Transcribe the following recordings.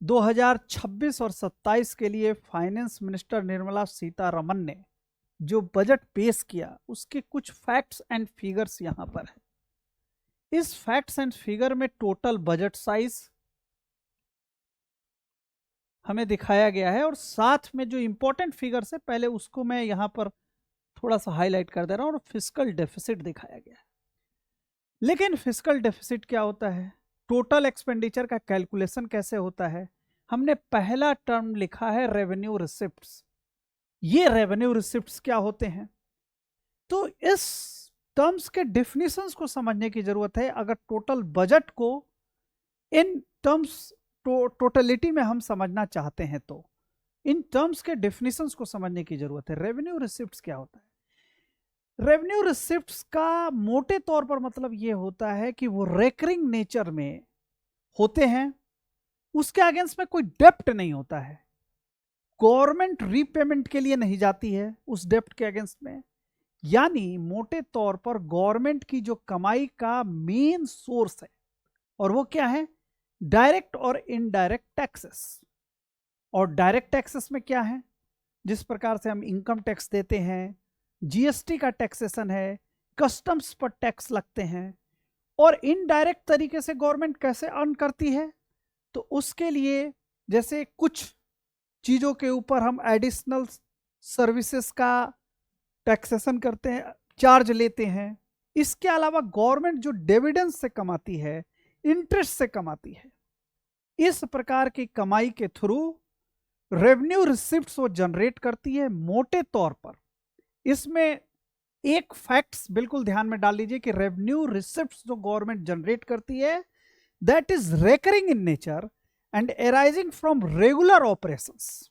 2026 और 27 के लिए फाइनेंस मिनिस्टर निर्मला सीतारमन ने जो बजट पेश किया उसके कुछ फैक्ट्स एंड फिगर्स यहां पर है। इस फैक्ट्स एंड फिगर में टोटल बजट साइज हमें दिखाया गया है और साथ में जो इंपॉर्टेंट फिगर्स है पहले उसको मैं यहां पर थोड़ा सा हाईलाइट कर दे रहा हूं और फिस्कल डेफिसिट दिखाया गया है। लेकिन फिस्कल डेफिसिट क्या होता है, टोटल एक्सपेंडिचर का कैलकुलेशन कैसे होता है, हमने पहला टर्म लिखा है रेवेन्यू रिसिप्ट्स। ये रेवेन्यू रिसिप्ट्स क्या होते हैं, तो इस टर्म्स के डेफिनेशंस को समझने की जरूरत है। अगर टोटल बजट को इन टर्म्स टोटलिटी में हम समझना चाहते हैं तो इन टर्म्स के डेफिनेशंस को समझने की जरूरत है। रेवेन्यू रिसिप्ट्स क्या होता है, रेवेन्यू रिसिप्ट्स का मोटे तौर पर मतलब ये होता है कि वो रेकरिंग नेचर में होते हैं, उसके अगेंस्ट में कोई डेप्ट नहीं होता है, गवर्नमेंट रीपेमेंट के लिए नहीं जाती है उस डेप्ट के अगेंस्ट में। यानी मोटे तौर पर गवर्नमेंट की जो कमाई का मेन सोर्स है और वो क्या है, डायरेक्ट और इनडायरेक्ट टैक्सेस। और डायरेक्ट टैक्सेस में क्या है, जिस प्रकार से हम इनकम टैक्स देते हैं, जीएसटी का टैक्सेशन है, कस्टम्स पर टैक्स लगते हैं। और इनडायरेक्ट तरीके से गवर्नमेंट कैसे अर्न करती है, तो उसके लिए जैसे कुछ चीज़ों के ऊपर हम एडिशनल सर्विसेज का टैक्सेशन करते हैं, चार्ज लेते हैं। इसके अलावा गवर्नमेंट जो डिविडेंड से कमाती है, इंटरेस्ट से कमाती है, इस प्रकार की कमाई के थ्रू रेवेन्यू रिसिप्ट्स वो जनरेट करती है। मोटे तौर पर इसमें एक फैक्ट्स बिल्कुल ध्यान में डाल लीजिए कि रेवेन्यू रिसिप्ट्स जो गवर्नमेंट जनरेट करती है that is recurring in nature and arising from regular operations.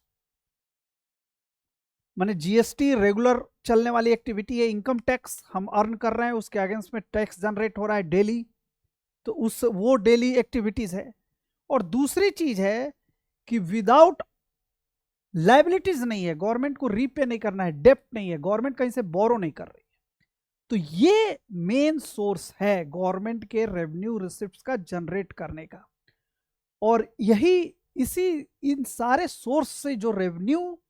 माने जीएसटी रेगुलर चलने वाली एक्टिविटी है, इनकम टैक्स हम अर्न कर रहे हैं, उसके अगेंस्ट में टैक्स जनरेट हो रहा है डेली, तो उस वो डेली एक्टिविटीज है। और दूसरी चीज है कि विदाउट लाइबिलिटीज नहीं है, गवर्नमेंट को रीपे नहीं करना है, डेप्ट नहीं है, गवर्नमेंट कहीं से बोरो नहीं कर रही है। तो ये मेन सोर्स है गवर्नमेंट के रेवेन्यू रिसिप्ट्स का जनरेट करने का। और यही इसी इन सारे सोर्स से जो रेवेन्यू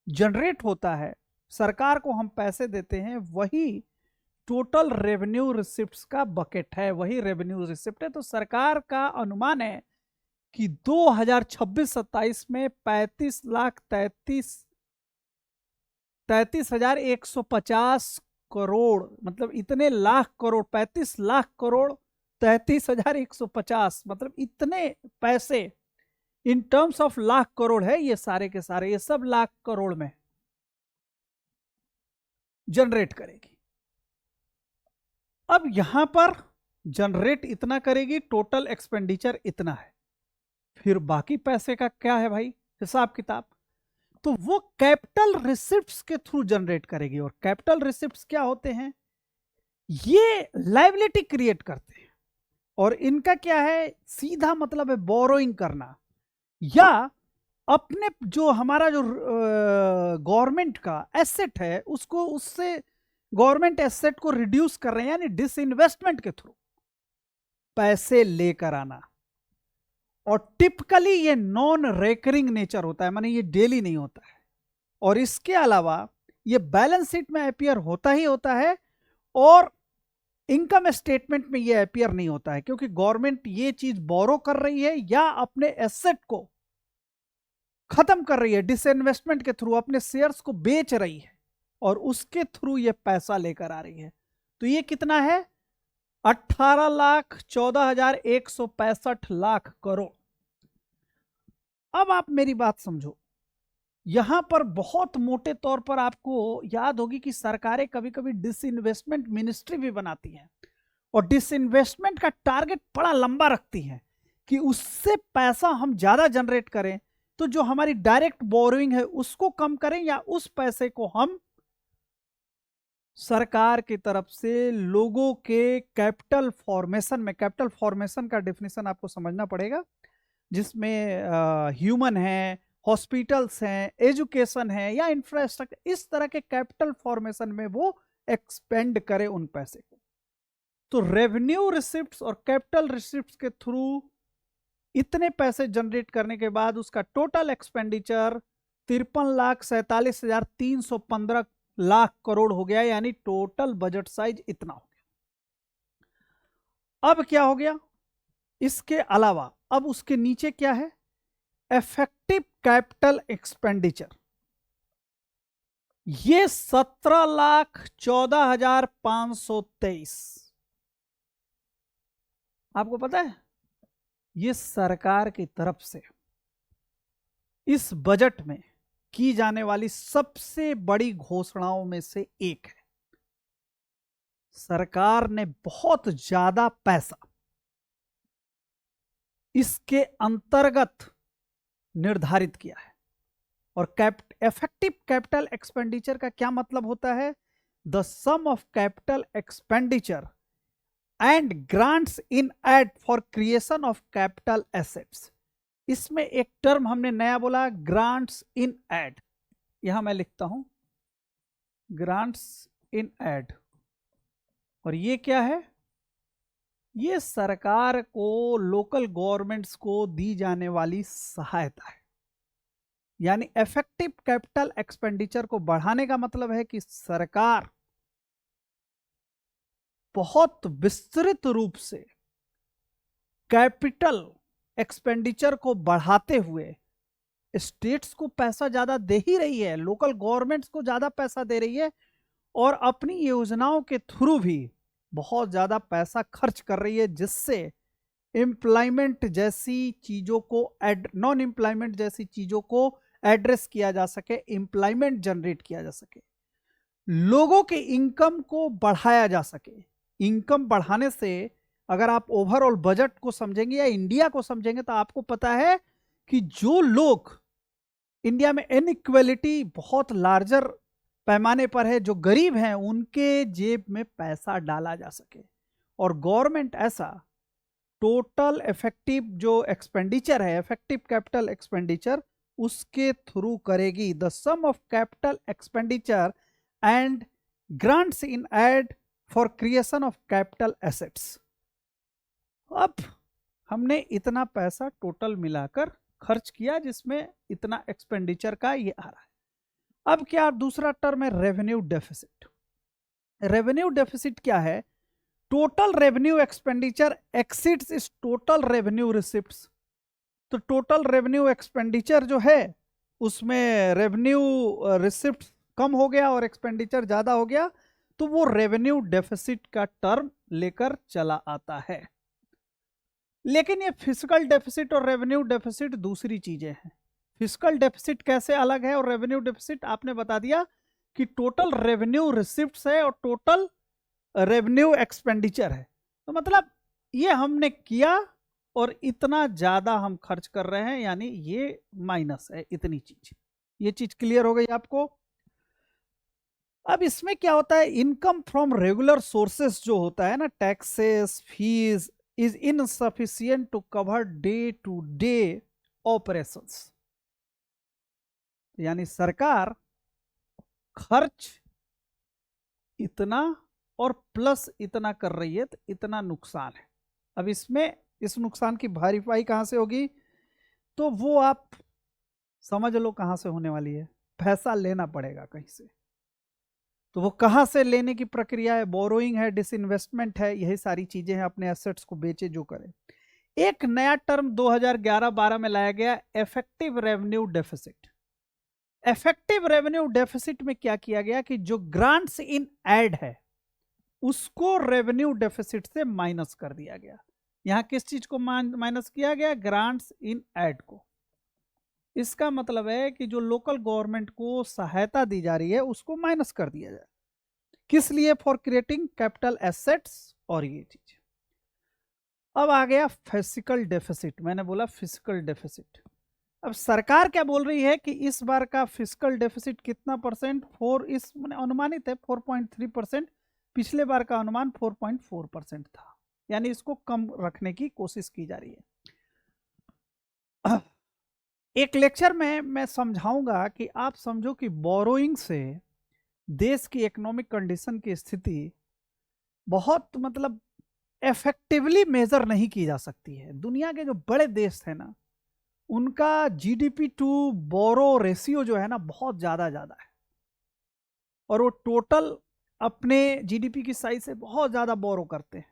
जनरेट होता है, सरकार को हम पैसे देते हैं, वही टोटल रेवेन्यू रिसिप्ट्स का बकेट है, वही रेवेन्यू रिसिप्ट है। तो सरकार का अनुमान है कि 2026-27 में 35,33,150 करोड़, मतलब इतने लाख करोड़, 35 लाख करोड़ 33,150, मतलब इतने पैसे in terms of lakh crore है, ये सारे के सारे, ये सब लाख करोड़ में जनरेट करेगी। अब यहां पर जनरेट इतना करेगी, टोटल एक्सपेंडिचर इतना है, फिर बाकी पैसे का क्या है भाई हिसाब किताब, तो वो कैपिटल रिसिप्ट्स के थ्रू जनरेट करेगी। और कैपिटल रिसिप्ट्स क्या होते हैं, ये लायबिलिटी क्रिएट करते हैं और इनका क्या है, सीधा मतलब है बोरोइंग करना, या अपने जो हमारा जो गवर्नमेंट का एसेट है उसको, उससे गवर्नमेंट एसेट को रिड्यूस कर रहे हैं, यानी डिसइन्वेस्टमेंट के थ्रू पैसे लेकर आना। और टिपिकली ये नॉन रेकरिंग नेचर होता है, माने ये डेली नहीं होता है। और इसके अलावा ये बैलेंस शीट में अपीयर होता ही होता है और इनकम स्टेटमेंट में ये अपीयर नहीं होता है, क्योंकि गवर्नमेंट ये चीज बोरो कर रही है या अपने एसेट को खत्म कर रही है, डिसइन्वेस्टमेंट के थ्रू अपने शेयर्स को बेच रही है और उसके थ्रू ये पैसा लेकर आ रही है। तो ये कितना है, 18,14,165 लाख करोड़। अब आप मेरी बात समझो, यहां पर बहुत मोटे तौर पर आपको याद होगी कि सरकारें कभी कभी डिसइन्वेस्टमेंट मिनिस्ट्री भी बनाती हैं और डिसइन्वेस्टमेंट का टारगेट बड़ा लंबा रखती हैं कि उससे पैसा हम ज्यादा जनरेट करें, तो जो हमारी डायरेक्ट बोरोइंग है उसको कम करें, या उस पैसे को हम सरकार की तरफ से लोगों के कैपिटल फॉर्मेशन में, कैपिटल फॉर्मेशन का डेफिनेशन आपको समझना पड़ेगा, जिसमें ह्यूमन है, हॉस्पिटल्स हैं, एजुकेशन है या इंफ्रास्ट्रक्चर, इस तरह के कैपिटल फॉर्मेशन में वो एक्सपेंड करे उन पैसे को। तो रेवेन्यू रिसिप्ट्स और कैपिटल रिसिप्ट्स के थ्रू इतने पैसे जनरेट करने के बाद उसका टोटल एक्सपेंडिचर 53,47,315 लाख करोड़ हो गया, यानी टोटल बजट साइज इतना हो गया। अब क्या हो गया, इसके अलावा अब उसके नीचे क्या है, इफेक्टिव कैपिटल एक्सपेंडिचर, ये 17,14,523। आपको पता है ये सरकार की तरफ से इस बजट में की जाने वाली सबसे बड़ी घोषणाओं में से एक है। सरकार ने बहुत ज्यादा पैसा इसके अंतर्गत निर्धारित किया है। और इफेक्टिव कैपिटल एक्सपेंडिचर का क्या मतलब होता है, the sum of capital expenditure and grants in aid for creation of capital assets. इसमें एक टर्म हमने नया बोला, ग्रांट्स इन एड, यहां मैं लिखता हूं ग्रांट्स इन एड। और ये क्या है, ये सरकार को, लोकल गवर्नमेंट्स को दी जाने वाली सहायता है। यानी इफेक्टिव कैपिटल एक्सपेंडिचर को बढ़ाने का मतलब है कि सरकार बहुत विस्तृत रूप से कैपिटल एक्सपेंडिचर को बढ़ाते हुए स्टेट्स को पैसा ज्यादा दे ही रही है, लोकल गवर्नमेंट्स को ज्यादा पैसा दे रही है, और अपनी योजनाओं के थ्रू भी बहुत ज्यादा पैसा खर्च कर रही है, जिससे एम्प्लॉयमेंट जैसी चीजों को, नॉन एम्प्लॉयमेंट जैसी चीजों को एड्रेस किया जा सके, एम्प्लॉयमेंट जनरेट किया जा सके, लोगों के इनकम को बढ़ाया जा सके। इनकम बढ़ाने से अगर आप ओवरऑल बजट को समझेंगे या इंडिया को समझेंगे तो आपको पता है कि जो लोग इंडिया में इनइक्वालिटी बहुत लार्जर पैमाने पर है, जो गरीब हैं, उनके जेब में पैसा डाला जा सके। और गवर्नमेंट ऐसा टोटल इफेक्टिव जो एक्सपेंडिचर है, इफेक्टिव कैपिटल एक्सपेंडिचर, उसके थ्रू करेगी। The sum of capital expenditure and grants in aid for creation of capital assets. अब हमने इतना पैसा टोटल मिलाकर खर्च किया, जिसमें इतना एक्सपेंडिचर का ये आ रहा है। अब क्या दूसरा टर्म है, रेवेन्यू डेफिसिट। रेवेन्यू डेफिसिट क्या है, टोटल रेवेन्यू एक्सपेंडिचर एक्सीड्स इस टोटल रेवेन्यू रिसिप्ट्स। तो टोटल रेवेन्यू एक्सपेंडिचर जो है उसमें रेवेन्यू रिसिप्ट कम हो गया और एक्सपेंडिचर ज्यादा हो गया, तो वो रेवेन्यू डेफिसिट का टर्म लेकर चला आता है। लेकिन ये फिस्कल डेफिसिट और रेवेन्यू डेफिसिट दूसरी चीजें हैं। फिस्कल डेफिसिट कैसे अलग है और रेवेन्यू डेफिसिट, आपने बता दिया कि टोटल रेवेन्यू रिसिप्ट्स है और टोटल रेवेन्यू एक्सपेंडिचर है। तो मतलब ये हमने किया और इतना ज्यादा हम खर्च कर रहे हैं, यानी ये माइनस है इतनी चीज। ये चीज क्लियर हो गई आपको। अब इसमें क्या होता है, इनकम फ्रॉम रेगुलर सोर्सेस जो होता है ना, taxes, fees, is insufficient to cover day to day operations. यानी सरकार खर्च इतना और प्लस इतना कर रही है, तो इतना नुकसान है। अब इसमें इस नुकसान की भरपाई कहां से होगी, तो वो आप समझ लो कहां से होने वाली है, पैसा लेना पड़ेगा कहीं से। तो वो कहां से लेने की प्रक्रिया है, बोरोइंग है, डिसइन्वेस्टमेंट है, यही सारी चीजें हैं, अपने एसेट्स को बेचे जो करे। एक नया टर्म 2011-12 में लाया गया, effective revenue deficit. Effective revenue deficit में क्या किया गया कि जो ग्रांट्स इन एड है उसको रेवेन्यू डेफिसिट से माइनस कर दिया गया। यहां किस चीज को माइनस किया गया, ग्रांट्स इन एड को। इसका मतलब है कि जो लोकल गवर्नमेंट को सहायता दी जा रही है उसको माइनस कर दिया जाए। किस लिए, फॉर क्रिएटिंग कैपिटल एसेट्स और ये चीज। अब आ गया फिस्कल डेफिसिट। मैंने बोला फिस्कल डेफिसिट। अब सरकार क्या बोल रही है कि इस बार का फिस्कल डेफिसिट कितना परसेंट, इस अनुमानित है 4.3%। पिछले बार का अनुमान 4.4% था, यानी इसको कम रखने की कोशिश की जा रही है। एक लेक्चर में मैं समझाऊंगा कि आप समझो कि बोरोइंग से देश की इकोनॉमिक कंडीशन की स्थिति बहुत मतलब इफेक्टिवली मेजर नहीं की जा सकती है। दुनिया के जो बड़े देश हैं ना, उनका जीडीपी टू बोरो रेशियो जो है ना बहुत ज़्यादा है, और वो टोटल अपने जीडीपी की साइज से बहुत ज़्यादा बोरो करते हैं,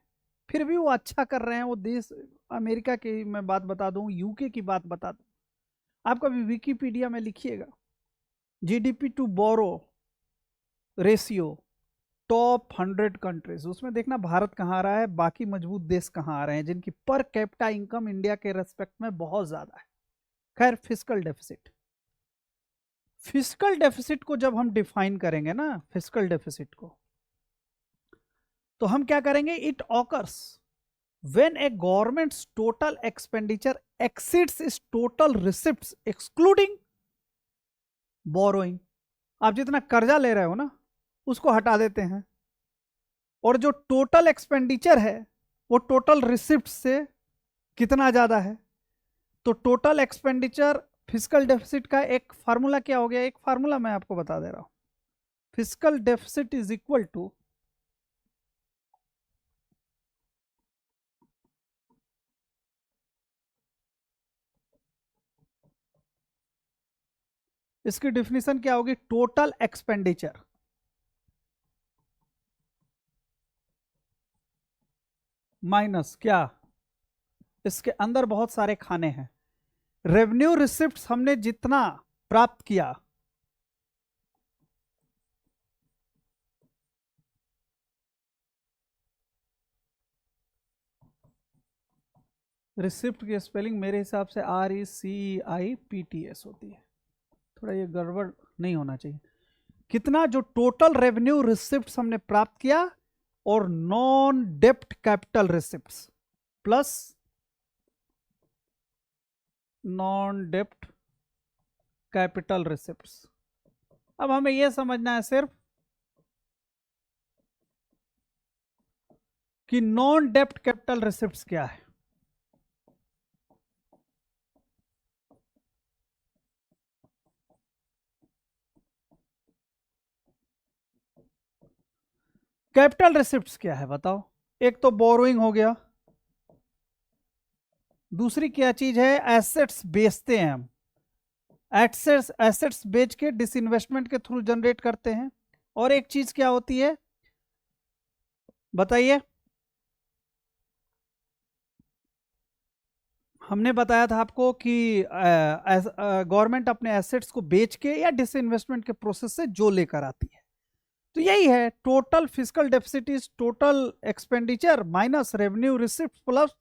फिर भी वो अच्छा कर रहे हैं। वो देश अमेरिका की मैं बात बता दूं, यूके की बात बता दूं, आप कभी विकिपीडिया में लिखिएगा GDP to borrow ratio top 100 countries, उसमें देखना भारत कहाँ आ रहा है, बाकी मजबूत देश कहाँ आ रहे हैं जिनकी पर कैपिटा इनकम इंडिया के रेस्पेक्ट में बहुत ज़्यादा है। खैर, फिस्कल डेफिसिट, फिस्कल डेफिसिट को जब हम डिफाइन करेंगे ना, फिस्कल डेफिसिट को, तो हम क्या करेंगे, it occurs when A governments total expenditure exceeds इस टोटल रिसिप्ट्स एक्सक्लूडिंग बोरोइंग। आप जितना कर्जा ले रहे हो ना उसको हटा देते हैं, और जो टोटल एक्सपेंडिचर है वो टोटल रिसिप्ट से कितना ज्यादा है, तो टोटल एक्सपेंडिचर फिस्कल डेफिसिट का एक फार्मूला क्या हो गया, एक फार्मूला मैं आपको बता दे रहा हूं। Fiscal deficit is equal to इसकी डिफिनीशन क्या होगी, टोटल एक्सपेंडिचर माइनस क्या, इसके अंदर बहुत सारे खाने हैं, रेवेन्यू रिसिप्ट्स हमने जितना प्राप्त किया, रिसिप्ट की स्पेलिंग मेरे हिसाब से RECIPTS होती है, थोड़ा ये गड़बड़ नहीं होना चाहिए। कितना, जो टोटल रेवेन्यू रिसिप्ट्स हमने प्राप्त किया और नॉन डेप्ट कैपिटल रिसिप्ट्स प्लस नॉन डेप्ट कैपिटल रिसिप्ट्स। अब हमें यह समझना है सिर्फ कि नॉन डेप्ट कैपिटल रिसिप्ट्स क्या है। कैपिटल रिसिप्ट्स क्या है बताओ, एक तो बोरोइंग हो गया, दूसरी क्या चीज है, एसेट्स बेचते हैं हम, एसेट्स बेच के डिसइन्वेस्टमेंट के थ्रू जनरेट करते हैं, और एक चीज क्या होती है बताइए, हमने बताया था आपको कि गवर्नमेंट अपने एसेट्स को बेच के या डिसइन्वेस्टमेंट के प्रोसेस से जो लेकर आती है, तो यही है total fiscal deficit is total expenditure minus revenue receipt plus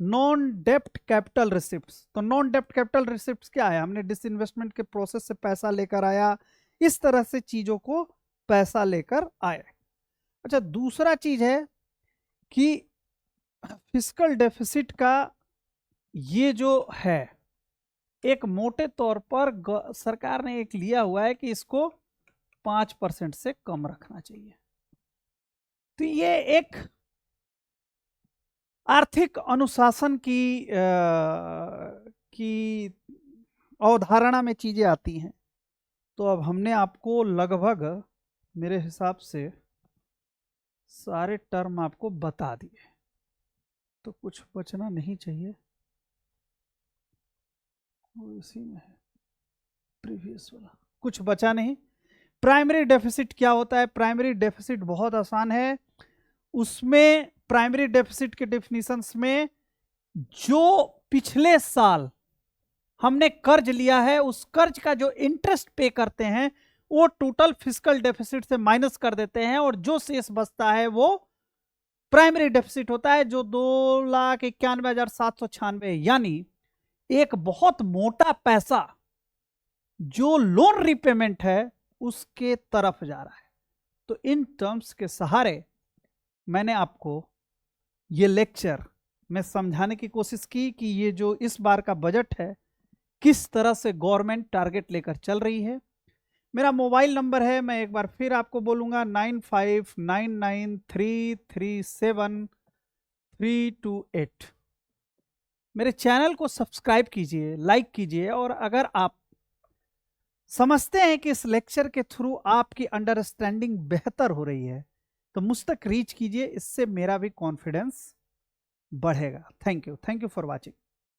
non डेप्ट कैपिटल रिसिप्ट्स। तो नॉन डेप्ट कैपिटल रिसिप्ट्स क्या है, हमने डिसइन्वेस्टमेंट के प्रोसेस से पैसा लेकर आया, इस तरह से चीजों को पैसा लेकर आए। अच्छा, दूसरा चीज है कि फिस्कल डेफिसिट का ये जो है एक मोटे तौर पर सरकार ने एक लिया हुआ है कि इसको 5% से कम रखना चाहिए। तो ये एक आर्थिक अनुशासन की अवधारणा में चीजें आती हैं। तो अब हमने आपको लगभग मेरे हिसाब से सारे टर्म आपको बता दिए, तो कुछ बचना नहीं चाहिए, वो इसी में है प्रीवियस वाला, कुछ बचा नहीं। प्राइमरी डेफिसिट क्या होता है, प्राइमरी डेफिसिट बहुत आसान है, उसमें प्राइमरी डेफिसिट के डेफिनेशंस में जो पिछले साल हमने कर्ज लिया है उस कर्ज का जो इंटरेस्ट पे करते हैं वो टोटल फिस्कल डेफिसिट से माइनस कर देते हैं, और जो शेष बचता है वो प्राइमरी डेफिसिट होता है, जो 2,91,796, यानी एक बहुत मोटा पैसा जो लोन रिपेमेंट है उसके तरफ जा रहा है। तो इन टर्म्स के सहारे मैंने आपको ये लेक्चर में समझाने की कोशिश की कि ये जो इस बार का बजट है किस तरह से गवर्नमेंट टारगेट लेकर चल रही है। मेरा मोबाइल नंबर है, मैं एक बार फिर आपको बोलूँगा, 9599337328। मेरे चैनल को सब्सक्राइब कीजिए, लाइक कीजिए, और अगर आप समझते हैं कि इस लेक्चर के थ्रू आपकी अंडरस्टैंडिंग बेहतर हो रही है तो मुझ तक रीच कीजिए, इससे मेरा भी कॉन्फिडेंस बढ़ेगा। Thank you for watching.